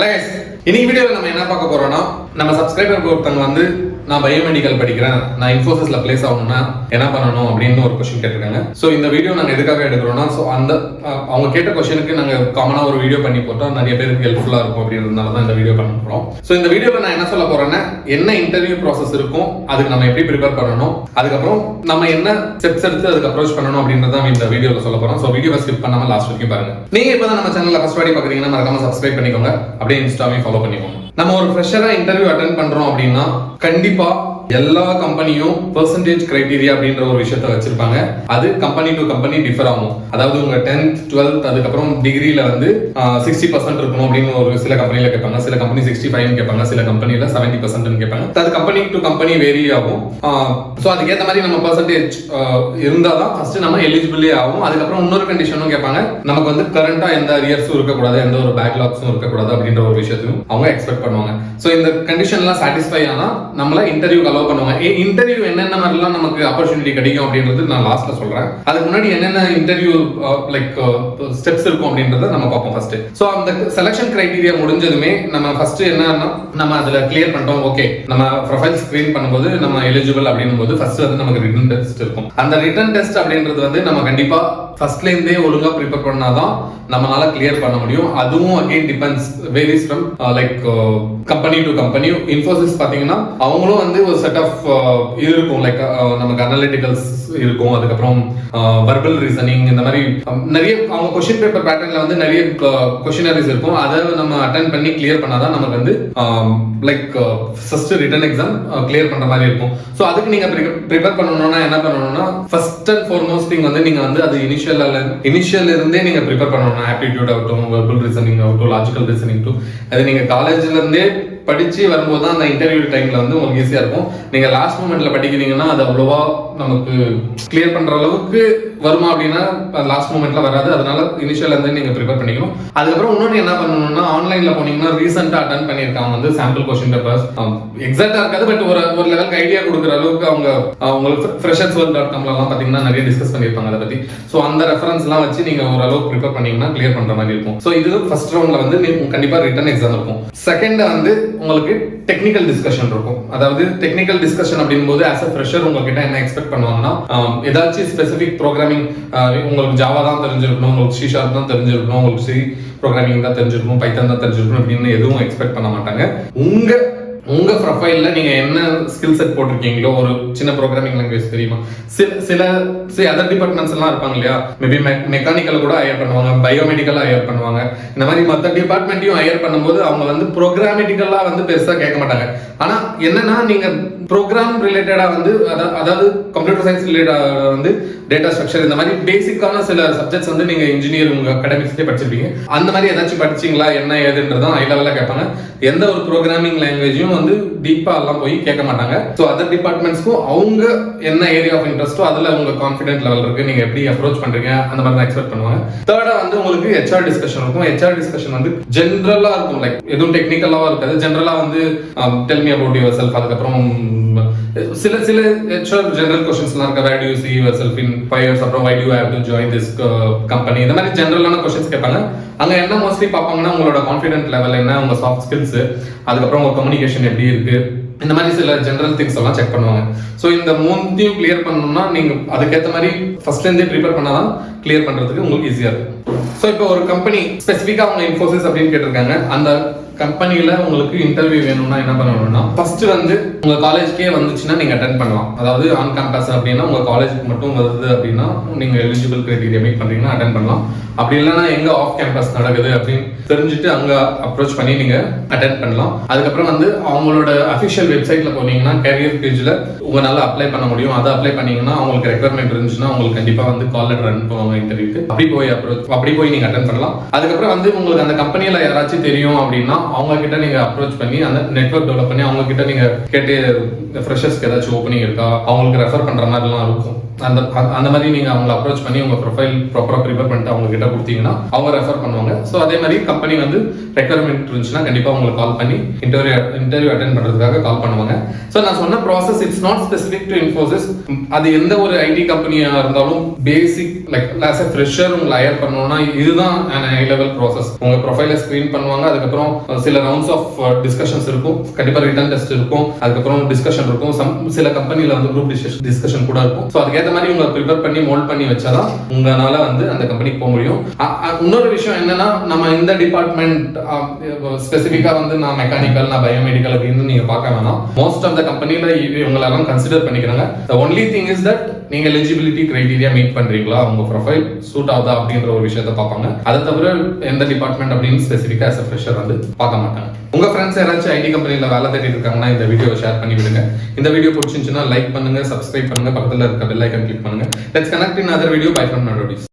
Hello guys, இன்னைக்கு வீடியோவில் நம்ம என்ன பார்க்க போறோம்னா, நம்ம சப்ஸ்கிரைபர் ஒருத்தவங்க வந்து நான் பயோமெடிக்கல் படிக்கிறேன், நான் இன்ஃபோசிஸ்ல பிளேஸ் ஆகணும்னா என்ன பண்ணணும் அப்படின்னு ஒரு கொஸ்டின் கேட்டிருக்காங்க. ஸோ இந்த வீடியோ நாங்கள் எதுக்காக எடுக்கிறோம்னா, ஸோ அந்த அவங்க கேட்ட கொஸ்டினுக்கு நாங்கள் காமனாக ஒரு வீடியோ பண்ணி போட்டால் நிறைய பேருக்கு ஹெல்ப்ஃபுல்லாக இருக்கும் அப்படின்றதுனால தான் இந்த வீடியோ பண்ண போகிறோம். ஸோ இந்த வீடியோவில் நான் என்ன சொல்ல போறேன்னா, என்ன இன்டர்வியூ ப்ராசஸ் இருக்கும், அதுக்கு நம்ம எப்படி ப்ரிப்பேர் பண்ணணும், அதுக்கப்புறம் நம்ம என்ன ஸ்டெப்ஸ் எடுத்து அதுக்கு அப்ரோச் பண்ணணும் அப்படின்றத இந்த வீடியோவில் சொல்ல போறோம். ஸோ வீடியோவை ஸ்கிப் பண்ணாம லாஸ்ட் வரைக்கும் பாருங்க. நீங்க இப்போ தான் நம்ம சேனல்ல ஃபர்ஸ்ட் வாட்டி பார்க்குறீங்கன்னா மறக்காம சப்ஸ்கிரைப் பண்ணிக்கோங்க, அப்படியே இன்ஸ்டாவையும் ஃபாலோ பண்ணிக்கோங்க. நம்ம ஒரு ஃப்ரெஷரா இன்டர்வியூ அட்டென்ட் பண்றோம் அப்படின்னா கண்டிப்பா எல்லா கம்பெனியும் பெர்சன்டேஜ் கிரைட்டீரியா அப்படின்ற ஒரு விஷயத்த வச்சிருப்பாங்க. அது கம்பெனி டு கம்பெனி டிஃபர் ஆகும். அதாவது உங்க 10th 12th அதுக்கப்புறம் டிகிரியில வந்து 60% இருக்கணும் அப்படின்னு ஒரு சில கம்பெனில கேட்பாங்க, சில கம்பெனி 65 கேட்பாங்க, சில கம்பெனில 70% கேட்பாங்க. அது கம்பெனி டு கம்பெனி வேரி ஆகும். ஸோ அதுக்கேற்ற மாதிரி நம்ம பெர்சன்டேஜ் இருந்தாதான் ஃபர்ஸ்ட் நம்ம எலிஜிபிளே ஆகும். அதுக்கப்புறம் இன்னொரு கண்டிஷனும் கேட்பாங்க, நமக்கு வந்து கரண்டா எந்த அரியர்ஸும் இருக்கக்கூடாது, எந்த ஒரு பேக்லாக்ஸும் இருக்கக்கூடாது அப்படின்ற ஒரு விஷயத்தையும் அவங்க எக்ஸ்பெக்ட் பண்ணுவாங்க. ஸோ இந்த கண்டிஷன்லாம் சாட்டிஸ்ஃபை ஆனா நம்மள இன்டர்வியூ அலோவ் பண்ணுவாங்க. இன்டர்வியூ என்னென்ன மாதிரிலாம் நமக்கு ஆப்பர்ச்சுனிட்டி கிடைக்கும் அப்படின்றது நான் லாஸ்ட்ல சொல்றேன். அதுக்கு முன்னாடி என்னென்ன இன்டர்வியூ லைக் ஸ்டெப்ஸ் இருக்கும் அப்படின்றத நம்ம பார்ப்போம் ஃபர்ஸ்ட். ஸோ அந்த செலக்ஷன் கிரைட்டீரியா முடிஞ்சதுமே நம்ம ஃபர்ஸ்ட் என்னன்னா, நம்ம அதுல கிளியர் பண்ணிட்டோம், ஓகே நம்ம ப்ரொஃபைல் ஸ்கிரீன் பண்ணும்போது நம்ம எலிஜிபிள் அப்படின்னும் போது ஃபர்ஸ்ட் வந்து நமக்கு ரிட்டன் டெஸ்ட் இருக்கும். அந்த ரிட்டன் டெஸ்ட் அப்படின்றது வந்து நம்ம கண்டிப்பா ஃபர்ஸ்ட்ல இருந்தே ஒழுங்கா ப்ரிப்பேர் பண்ணாதான் நம்மளால கிளியர் பண்ண முடியும். அதுவும் again depends, varies from like company to company. Infosys பாத்தீங்கன்னா அவங்களும் வந்து ஒரு செட் ஆஃப் இது இருக்கும், லைக் நமக்கு அனலிட்டிகல்ஸ் இருக்கும், அதுக்கப்புறம் வர்பல் ரீசனிங், இந்த மாதிரி நிறைய அவங்க கொஸ்டின் பேப்பர் பேட்டர்ன்ல வந்து நிறைய கொஸ்டினரிஸ் இருக்கும். அதை நம்ம அட்டென்ட் பண்ணி கிளியர் பண்ணாதான் நமக்கு வந்து like first written exam clear பண்ற மாதிரி இருக்கும். ஸோ அதுக்கு நீங்க ப்ரிப்பேர் பண்ணணும்னா என்ன பண்ணணும்னா, ஃபர்ஸ்ட் அண்ட் ஃபார்மோஸ்ட் திங் வந்து நீங்க வந்து அது இனிஷியல் இருந்தே நீங்க ப்ரிப்பேர் பண்ணணும். ஆப்டிடியூட் ஆகட்டும், வெர்பல் ரீசனிங் ஆகட்டும், லாஜிக்கல் ரீசனிங் டு, அது நீங்க காலேஜ்ல இருந்தே படிச்சு வரும்போது தான் அந்த இன்டர்வியூ டைம்ல வந்து உங்களுக்கு ஈஸியா இருக்கும். நீங்க லாஸ்ட் மூமெண்ட்ல படிக்கிறீங்கன்னா அது அவ்வளவா நமக்கு கிளியர் பண்ற அளவுக்கு வருமா அப்படின்னா லாஸ்ட் மூமெண்ட்ல வராது. அதனால இனிஷியல் இருந்து நீங்க ப்ரிப்பேர் பண்ணிக்கணும். அதுக்கப்புறம் இன்னொன்று என்ன பண்ணணும்னா, ஆன்லைன்ல போனீங்கன்னா ரீசெண்டா அட்டென்ட் பண்ணியிருக்காங்க வந்து சாம்பிள் கொஸ்டின் பேப்பர்ஸ், எக்ஸாக்டா இருக்காது, பட் ஒரு லெவலுக்கு ஐடியா கொடுக்குற அளவுக்கு அவங்க உங்களுக்கு freshers.com பாத்தீங்கன்னா நிறைய டிஸ்கஸ் பண்ணியிருப்பாங்க அதை பத்தி. ஸோ அந்த ரெஃபரன்ஸ்லாம் வச்சு நீங்க ஓரளவுக்கு ப்ரிப்பேர் பண்ணீங்கன்னா கிளியர் பண்ற மாதிரி இருக்கும். ஸோ இது ஃபர்ஸ்ட் ரவுண்ட்ல வந்து கண்டிப்பா ரிட்டன் எக்ஸாம் இருக்கும். செகண்ட் வந்து உங்களுக்கு டெக்னிக்கல் டிஸ்கஷன் இருக்கும். அதாவது டெக்னிக்கல் டிஸ்கஷன் அப்படிங்கும்போது ஆஸ் அ ஃப்ரெஷர் உங்ககிட்ட என்ன எக்ஸ்பெக்ட் பண்ணுவாங்கன்னா, ஏதாச்சும் ஸ்பெசிபிக் ப்ரோக்ராமிங், உங்களுக்கு ஜாவா தான் தெரிஞ்சிருக்கணும், உங்களுக்கு C# தான் தெரிஞ்சிருக்கணும், உங்களுக்கு C ப்ரோக்ராமிங் தான் தெரிஞ்சிருக்கணும், பைத்தான் தான் தெரிஞ்சிருக்கணும் அப்படின்னு எதுவும் எக்ஸ்பெக்ட் பண்ண மாட்டாங்க. உங்க ப்ரொஃபைல்ல நீங்க என்ன ஸ்கில் செட் போட்டிருக்கீங்களோ, ஒரு சின்ன ப்ரோக்ராமிங் லாங்குவேஜ் தெரியுமா, சில அதர் டிபார்ட்மெண்ட்ஸ் எல்லாம் இருப்பாங்க இல்லையா, மேபி மெக்கானிக்கல் கூட ஹையர் பண்ணுவாங்க, பயோமெடிக்கல் ஹையர் பண்ணுவாங்க, இந்த மாதிரி மற்ற டிபார்ட்மெண்ட்டையும் ஹையர் பண்ணும்போது அவங்க வந்து ப்ரோக்ராமெட்டிக்கலா வந்து பெருசா கேட்க மாட்டாங்க. ஆனா என்னன்னா, நீங்க ப்ரோக்ராம் ரிலேட்டடா வந்து அதாவது கம்ப்யூட்டர் சயின்ஸ் ரிலேட்டடா வந்து டேட்டா ஸ்ட்ரக்சர், இந்த மாதிரி பேசிக்கான சில சப்ஜெக்ட்ஸ் வந்து நீங்க இன்ஜினியர் உங்க அகாடமிக்ஸ்லேயே படிச்சிருப்பீங்க, அந்த மாதிரி ஏதாச்சும் படிச்சீங்களா என்ன ஏதுன்றதான் ஹை லெவலில் கேட்பாங்க. எந்த ஒரு ப்ரோக்ராமிங் லாங்குவேஜும் வந்து டீப்பா எல்லாம் போய் கேட்க மாட்டாங்க. ஸோ அதர் டிபார்ட்மெண்ட்ஸ்க்கும் அவங்க என்ன ஏரியா ஆஃப் இன்ட்ரெஸ்ட்டோ அதுல உங்க கான்ஃபிடென்ட் லெவல் இருக்கு, நீங்க எப்படி அப்ரோச் பண்றீங்க அந்த மாதிரி தான் எக்ஸ்பெக்ட் பண்ணுவாங்க. தேர்டா வந்து உங்களுக்கு HR டிஸ்கஷன் இருக்கும். HR டிஸ்கஷன் வந்து ஜென்ரலா இருக்கும், லைக் எதுவும் டெக்னிக்கலாவா இருக்காது. ஜென்ரலா வந்து tell me about yourself, அதுக்கப்புறம் சில HR ஜெனரல் கொஸ்டின்ஸ்லாம் இருக்கு. Where do you see yourself in 5 years, அப்புறம் why do you have to join this company, இந்த மாதிரி ஜெனரலான கொஸ்டின்ஸ் கேட்பாங்க. அங்க என்ன மோஸ்ட்லி பார்ப்பாங்கன்னா, உங்களோட கான்ஃபிடென்ட் லெவல் என்ன, உங்க சாஃப்ட் ஸ்கில்ஸ், அதுக்கப்புறம் உங்க கம்யூனிகேஷன் எப்படி இருக்கு, இந்த மாதிரி சில ஜெனரல் திங்ஸ் எல்லாம் செக் பண்ணுவாங்க. ஸோ இந்த மூணையும் கிளியர் பண்ணணும்னா நீங்க அதுக்கேற்ற மாதிரி ஃபர்ஸ்ட்ல இருந்தே ப்ரிப்பேர் பண்ணாதான் கிளியர் பண்றதுக்கு உங்களுக்கு ஈஸியா இருக்கும். ஸோ இப்போ ஒரு கம்பெனி ஸ்பெசிஃபிக்கா அவங்க இன்ஃபோசிஸ் அப்படின்னு கேட்டிருக்காங்க. அந்த கம்பெனில உங்களுக்கு இன்டர்வியூ வேணும்னா என்ன பண்ணணும்னா, ஃபர்ஸ்ட் வந்து உங்க காலேஜ்க்கே வந்துச்சுன்னா நீங்க அட்டென்ட் பண்ணலாம். அதாவது ஆன் கேம்பஸ் அப்படின்னா உங்க காலேஜுக்கு மட்டும் வருது அப்படின்னா நீங்க எலிஜிபிள் கிரைட்டீரியா மீட் பண்றீங்கன்னா அட்டென்ட் பண்ணலாம். அப்படி இல்லைன்னா எங்க ஆஃப் கேம்பஸ் நடக்குது அப்படின்னு தெரிஞ்சுட்டு அங்க அப்ரோச் பண்ணி நீங்க அட்டென்ட் பண்ணலாம். அதுக்கப்புறம் வந்து அவங்களோட அஃபிஷியல் வெப்சைட்ல போனீங்கன்னா கேரியர் பேஜ்ல உங்களால அப்ளை பண்ண முடியும். அதை அப்ளை பண்ணீங்கன்னா அவங்களுக்கு ரெக்யர்மெண்ட் இருந்துச்சுன்னா உங்களுக்கு கண்டிப்பா வந்து கால் லெட்டர் அனுப்புவாங்க இன்டர்வியூக்கு. அப்படி போய் நீங்க அட்டென்ட் பண்ணலாம். அதுக்கப்புறம் வந்து உங்களுக்கு அந்த கம்பெனியில யாராச்சும் தெரியும் அப்படின்னா அவங்க கிட்ட நீங்க அப்ரோச் பண்ணி அந்த நெட்வொர்க் டெவலப் பண்ணி அவங்க கிட்ட நீங்க கேட்டு ஃப்ரெஷர்ஸ்க்கு ஏதாச்சும் ஓப்பனிங் இருக்கா, அவங்களுக்கு ரெஃபர் பண்ற மாதிரிலாம் இருக்கும். அந்த மாதிரி நீங்க அவங்களை அப்ரோச் பண்ணி உங்க ப்ரொஃபைல் ப்ராப்பரா ப்ரிப்பேர் பண்ணிட்டு அவங்க கிட்ட கொடுத்தீங்கன்னா அவங்க ரெஃபர் பண்ணுவாங்க. ஸோ அதே மாதிரி கம்பெனி வந்து ரெக்யர்மெண்ட் இருந்துச்சுன்னா கண்டிப்பா உங்களுக்கு கால் பண்ணி இன்டர்வியூ அட்டென்ட் பண்றதுக்காக கால் பண்ணுவாங்க. ஸோ நான் சொன்ன process it's not specific to Infosys. அது எந்த ஒரு ஐடி கம்பெனியா இருந்தாலும் பேசிக் லைக் ஆஸ் எ ஃப்ரெஷர் உங்களை ஹையர் பண்ணணும்னா இதுதான் ஹை லெவல் ப்ராசஸ். உங்க ப்ரொஃபைலை ஸ்கிரீன் பண்ணுவாங்க, அதுக்கப்புறம் சில ரவுண்ட்ஸ் ஆஃப் டிஸ்கஷன்ஸ் இருக்கும், கண்டிப்பா ரிட்டன் டெஸ்ட் இருக்கும், அதுக்கப்புறம் டிஸ்கஷன் இருக்கும், சில கம்பெனில வந்து குரூப் டிஸ்கஷன் கூட இருக்கும். ஸோ அதுக்கேற்ற மாதிரி உங்களை ப்ரிப்பேர் பண்ணி மோல்ட் பண்ணி வச்சாதான் உங்களால வந்து அந்த கம்பெனிக்கு போக முடியும். இன்னொரு விஷயம் என்னன்னா, நம்ம இந்த டிபார்ட்மெண்ட் ஸ்பெசிஃபிக்கா வந்து நான் மெக்கானிக்கல், நான் பயோமெடிக்கல் அப்படின்னு நீங்க பார்க்க வேணாம். மோஸ்ட் ஆஃப் த கம்பெனில இவங்களெல்லாம் கன்சிடர் பண்ணிக்கிறாங்க. The only thing is that நீங்க எலிஜிபிலிட்டி கிரைட்டீரியா மீட் பண்றீங்களா, உங்க ப்ரொஃபைல் சூட் ஆகுதா அப்படின்ற ஒரு விஷயத்தை பார்ப்பாங்க. அதை தவிர எந்த டிபார்ட்மெண்ட் அப்படின்னு ஸ்பெசிஃபிக்கா as a fresher வந்து பார்க்க மாட்டாங்க. உங்க ஃப்ரெண்ட்ஸ் யாராச்சும் ஐடி கம்பெனில வேலை தேடிட்டு இருக்காங்கன்னா இந்த வீடியோவை ஷேர் பண்ணி விடுங்க. இந்த வீடியோ பிடிச்சிருந்துச்சுன்னா லைக் பண்ணுங்க, சப்ஸ்கிரைப் பண்ணுங்க, பக்கத்துல இருக்க பெல் ஐகான் கிளிக் பண்ணுங்க. Let's connect in other video. Bye from நாடோடிஸ்.